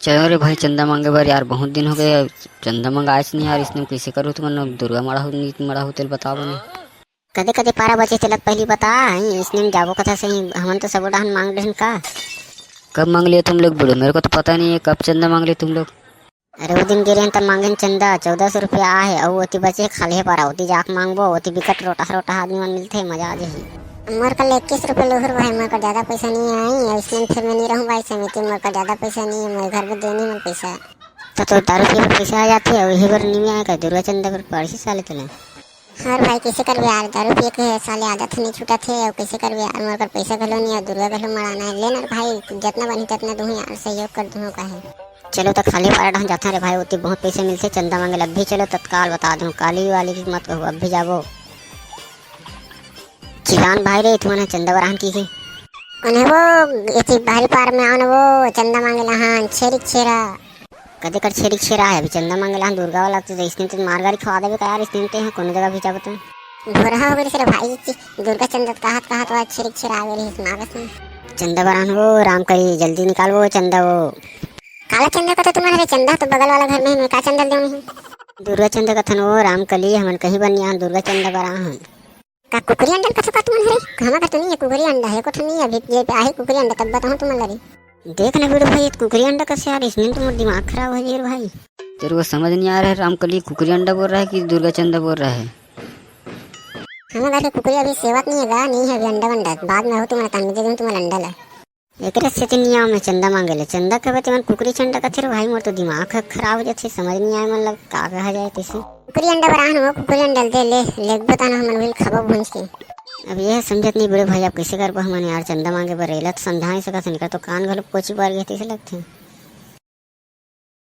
चलो रे भाई चंदा मांगे बार यार, बहुत दिन हो गए चंदा मंगाए नहीं यार। इसने कैसे करो तुम दुर्गा मड़ा हो नीत मड़ा हो तेल बताओ बने। कदे कदे पारा बचे चलत पहली बता इसने जाबो कथा सही हमन तो सब डाहन मांग रहे का। कब मांग लिए तुम लोग बोलो, मेरे को तो पता नहीं है कब चंदा मांग लिए तुम लोग। अरे वो दिन गिरे तब मांगे चंदा 1400 रुपया आहे और ओती बचे खाली पारा होती जाक मांगबो होती बिकट रोटा रोटा आदमी मन मिलते मजा आ जाही। मोर कल 21 रुपये लोहर भाई मोर का ज्यादा पैसा नहीं आई इसलिए फिर मैं नहीं रहूँ भाई समिति मोर का ज्यादा पैसा नहीं है मैं घर में देने में पैसा तो दारू पी पैसा आ जाते है वही बार नहीं आएगा दुर्गा चंदा पर पड़सी साले तुले। हाँ भाई कैसे कर यार दारू पी के साले आदत नहीं छूटा थे और कैसे कर यार मोर का पैसा गलो नहीं है दुर्गा गलो मराना है लेना भाई जितना बनी जितना दूँ यार सहयोग कर दूँ का है। चलो तो खाली पारा जाता रे भाई उतने बहुत पैसे मिलते चंदा मांगे अब भी चलो तत्काल बता दूँ काली वाली की मत कहो अब भी जाबो चिलान भाई रे तुम्हारे चंदा बरान की उन्हें वो इतनी भारी पार में आने वो चंदा मांगे लहान छेरिक छेरा कदे कर छेरिक छेरा है अभी चंदा मांगे लहान दुर्गा वाला तो इसने तो मार गाड़ी खवा देवे यार इसने हैं कौन जगह भी जाबो तो भोरा हो गई सिर्फ भाई दुर्गा चंदा कहा तो छेरिक छेरा आ गई इस मागस में चंदा बरान वो राम करी जल्दी निकाल वो चंदा वो काला चंदा का तो तुम्हारे चंदा तो बगल वाला घर में मैं का चंदा दूँ दुर्गा चंदा कथन वो राम कली हमन कहीं बन यहाँ दुर्गा चंदा बरान का कुकरी अंडा का तो तुम्हारे खाना का तो नहीं है कुकरी अंडा है कुछ नहीं है अभी ये पे आहे कुकरी अंडा तब बताऊं तुम लरी देख ना वीडियो भाई कुकरी अंडा कैसे यार इसमें तो मेरा दिमाग खराब हो गया भाई। तेरे को समझ नहीं आ रहा है रामकली कुकरी अंडा बोल रहा है कि दुर्गा चंदा बोल रहा है। हमारे घर के कुकरी अभी सेवत नहीं है नहीं है अभी अंडा वंडा बाद में हो तुम्हारा तान दे दूं तुम्हारा अंडा ला एक से तो नहीं आओ मैं चंदा मांगे ले चंदा कब तुम कुकरी चंदा का थे भाई मोर तो दिमाग खराब हो जाते समझ नहीं आए मतलब का कहा जाए तैसे कुकरी अंडा बरान हो कुकरी अंडा दे ले लेग बताना हमन will खाबो भूंज के अब यह समझत नहीं बड़े भाई आप कैसे कर हमन यार चंदा मांगे बर रेला तो समझा नहीं सका तो कान घलो कोची बार गए तैसे लगते